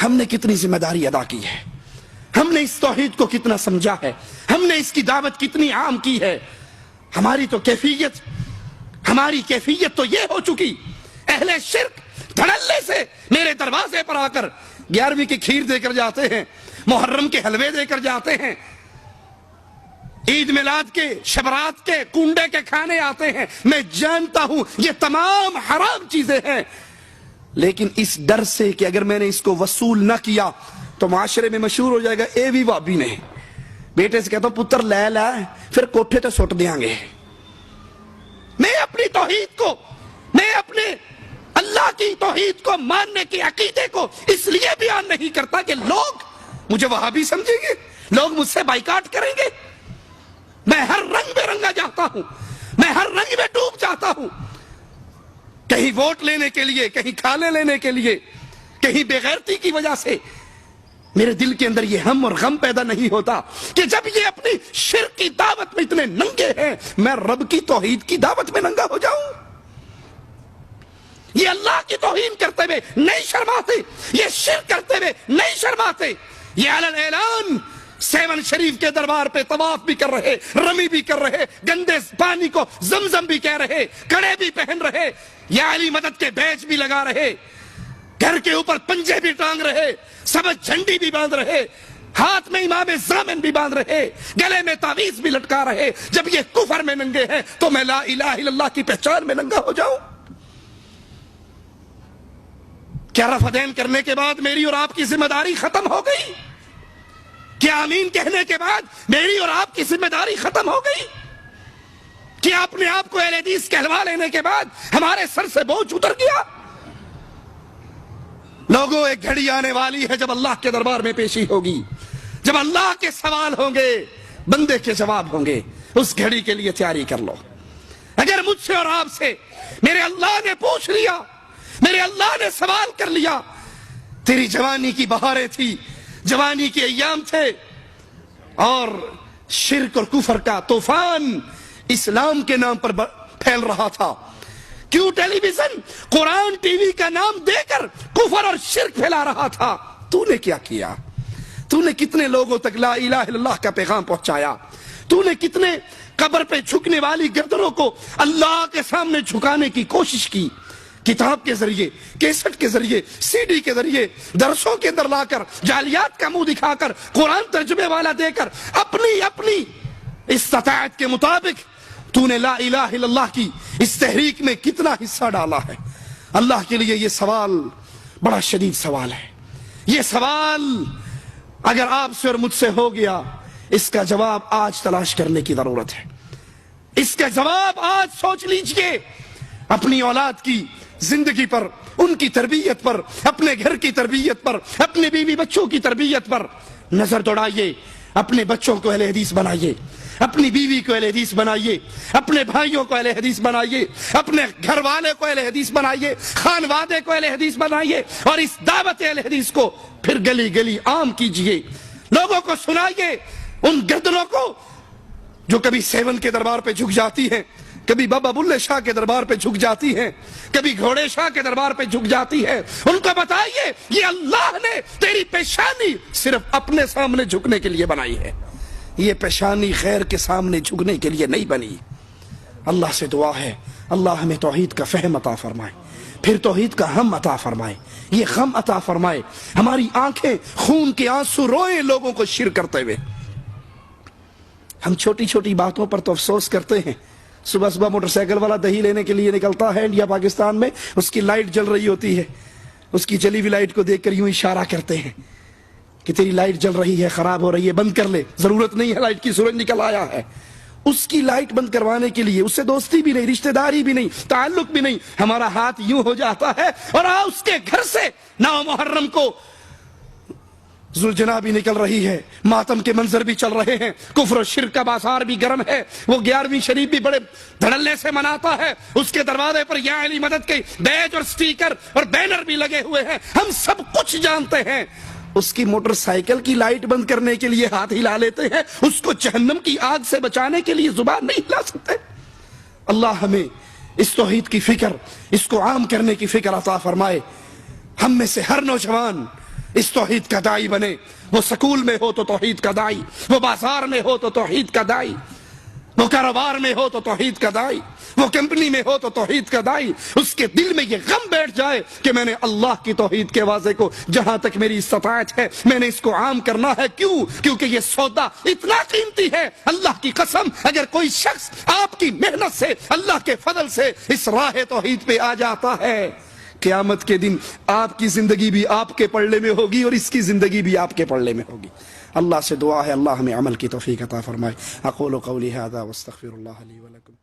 ہم نے کتنی ذمہ داری ادا کی ہے، ہم نے اس توحید کو کتنا سمجھا ہے، ہم نے اس کی دعوت کتنی عام کی ہے. ہماری کیفیت تو یہ ہو چکی، اہل شرک دھڑلے سے میرے دروازے پر آ کر 11ویں کی کھیر دے کر جاتے ہیں، محرم کے حلوے دے کر جاتے ہیں، عید میلاد کے، شبرات کے، کنڈے کے کھانے آتے ہیں. میں جانتا ہوں یہ تمام حرام چیزیں ہیں، لیکن اس ڈر سے کہ اگر میں نے اس کو وصول نہ کیا تو معاشرے میں مشہور ہو جائے گا اے وی وابی نے. بیٹے سے کہتا ہوں پتر لے پھر کوٹھے تے سٹ دیاں گے. میں اپنی توحید کو، میں اپنے اللہ کی توحید کو ماننے کے عقیدے کو اس لیے بیان نہیں کرتا کہ لوگ مجھے وہابی سمجھیں گے، لوگ مجھ سے بائیکاٹ کریں گے. میں ہر رنگ میں رنگا جاتا ہوں، میں ہر رنگ میں ڈوب جاتا ہوں، کہیں ووٹ لینے کے لیے، کہیں کھانے لینے کے لیے، کہیں بے غیرتی کی وجہ سے. میرے دل کے اندر یہ ہم اور غم پیدا نہیں ہوتا کہ جب یہ اپنی شرک کی دعوت میں اتنے ننگے ہیں، میں رب کی توحید کی دعوت میں ننگا ہو جاؤں. یہ اللہ کی توہین کرتے ہوئے نہیں شرماتے، یہ شرک کرتے ہوئے نہیں شرماتے. یہ علن اعلان 7 شریف کے دربار پہ طواف بھی کر رہے، رمی بھی کر رہے، گندے پانی کو زمزم بھی کہہ رہے، کڑے بھی پہن رہے، یا علی مدد کے بیج بھی لگا رہے، گھر کے اوپر پنجے بھی ٹانگ رہے، سبز جھنڈی بھی باندھ رہے، ہاتھ میں امام زامن بھی باندھ رہے، گلے میں تعویذ بھی لٹکا رہے. جب یہ کفر میں ننگے ہیں تو میں لا الہ الا اللہ کی پہچان میں ننگا ہو جاؤں؟ کیا رفع دین کرنے کے بعد میری اور آپ کی ذمہ داری ختم ہو گئی؟ کیا آمین کہنے کے بعد میری اور آپ کی ذمہ داری ختم ہو گئی؟ کیا اپنے آپ کو اہل حدیث کہلوا لینے کے بعد ہمارے سر سے بوجھ اتر گیا؟ لوگوں، ایک گھڑی آنے والی ہے جب اللہ کے دربار میں پیشی ہوگی، جب اللہ کے سوال ہوں گے، بندے کے جواب ہوں گے. اس گھڑی کے لیے تیاری کر لو. اگر مجھ سے اور آپ سے میرے اللہ نے پوچھ لیا، میرے اللہ نے سوال کر لیا، تیری جوانی کی بہاریں تھی، جوانی کے ایام تھے اور شرک اور کفر کا طوفان اسلام کے نام پر پھیل رہا تھا، کیوں ٹیلی ویژن قرآن ٹی وی کا نام دے کر کفر اور شرک پھیلا رہا تھا؟ تو نے کیا کیا؟ تو نے کتنے لوگوں تک لا الہ الا اللہ کا پیغام پہنچایا؟ تو نے کتنے قبر پہ جھکنے والی گردنوں کو اللہ کے سامنے جھکانے کی کوشش کی؟ کتاب کے ذریعے، کیسٹ کے ذریعے، سی ڈی کے ذریعے، درسوں کے اندر لا کر، جعلیات کا منہ دکھا کر، قرآن ترجمے والا دے کر، اپنی استطاعت کے مطابق تو نے لا الہ الا اللہ کی اس تحریک میں کتنا حصہ ڈالا ہے؟ اللہ کے لیے یہ سوال بڑا شدید سوال ہے. یہ سوال اگر آپ سے اور مجھ سے ہو گیا، اس کا جواب آج تلاش کرنے کی ضرورت ہے. اس کا جواب آج سوچ لیجئے. اپنی اولاد کی زندگی پر، ان کی تربیت پر، اپنے گھر کی تربیت پر، اپنے بیوی بچوں کی تربیت پر نظر دوڑائیے. اپنے بچوں کو اہل حدیث بنائیے، اپنی بیوی کو اہل حدیث بنائیے، اپنے بھائیوں کو اہل حدیث بنائیے، اپنے گھر والے کو اہل حدیث بنائیے، خانوادے کو اہل حدیث بنائیے، اور اس دعوت اہل حدیث کو پھر گلی گلی عام کیجئے. لوگوں کو سنائیے، ان گردنوں کو جو کبھی 7 کے دربار پہ جھک جاتی ہیں، کبھی بابا بلے شاہ کے دربار پہ جھک جاتی ہیں، کبھی گھوڑے شاہ کے دربار پہ جھک جاتی ہے. ان کو بتائیے یہ اللہ نے تیری پیشانی صرف اپنے سامنے جھکنے کے لیے بنائی ہے، یہ پیشانی خیر کے سامنے جھکنے کے لیے نہیں بنی. اللہ سے دعا ہے اللہ ہمیں توحید کا فہم عطا فرمائے، پھر توحید کا ہم عطا فرمائے، یہ غم عطا فرمائے، ہماری آنکھیں خون کے آنسو روئیں لوگوں کو شرک کرتے ہوئے. ہم چھوٹی چھوٹی باتوں پر تو افسوس کرتے ہیں. صبح صبح موٹر سائیکل والا دہی لینے کے لیے نکلتا ہے انڈیا پاکستان میں، اس کی لائٹ جل رہی ہوتی ہے، اس کی جلی ہوئی لائٹ کو دیکھ کر یوں اشارہ کرتے ہیں کہ تیری لائٹ جل رہی ہے، خراب ہو رہی ہے، بند کر لے، ضرورت نہیں ہے لائٹ کی، سورج نکل آیا ہے. اس کی لائٹ بند کروانے کے لیے اس سے دوستی بھی نہیں، رشتہ داری بھی نہیں، تعلق بھی نہیں، ہمارا ہاتھ یوں ہو جاتا ہے اور اس کے گھر سے 9 محرم کو ذوالجناح بھی نکل رہی ہے، ماتم کے منظر بھی چل رہے ہیں، کفر و شرک کا بازار بھی گرم ہے، وہ 11ویں شریف بھی بڑے دھڑلے سے مناتا ہے، اس کے دروازے پر یا علی مدد کے بیج اور سٹیکر اور بینر بھی لگے ہوئے ہیں. ہم سب کچھ جانتے ہیں. اس کی موٹر سائیکل کی لائٹ بند کرنے کے لیے ہاتھ ہلا لیتے ہیں، اس کو جہنم کی آگ سے بچانے کے لیے زبان نہیں ہلا سکتے. اللہ ہمیں اس توحید کی فکر، اس کو عام کرنے کی فکر عطا فرمائے. ہم میں سے ہر نوجوان اس توحید کا دائی بنے. وہ سکول میں ہو تو توحید کا دائی, وہ بازار میں ہو تو توحید کا دائی, وہ کاروبار میں ہو تو توحید کا دائی, وہ کمپنی میں ہو تو توحید کا دائی. اس کے دل میں یہ غم بیٹھ جائے کہ میں نے اللہ کی توحید کے واضح کو جہاں تک میری استطاعت ہے میں نے اس کو عام کرنا ہے. کیوں؟ کیونکہ یہ سودا اتنا قیمتی ہے. اللہ کی قسم, اگر کوئی شخص آپ کی محنت سے, اللہ کے فضل سے اس راہ توحید پہ آ جاتا ہے, قیامت کے دن آپ کی زندگی بھی آپ کے پلڑے میں ہوگی اور اس کی زندگی بھی آپ کے پلڑے میں ہوگی. اللہ سے دعا ہے اللہ ہمیں عمل کی توفیق عطا فرمائے. اقول قولی ھذا واستغفر اللہ لی ولکم.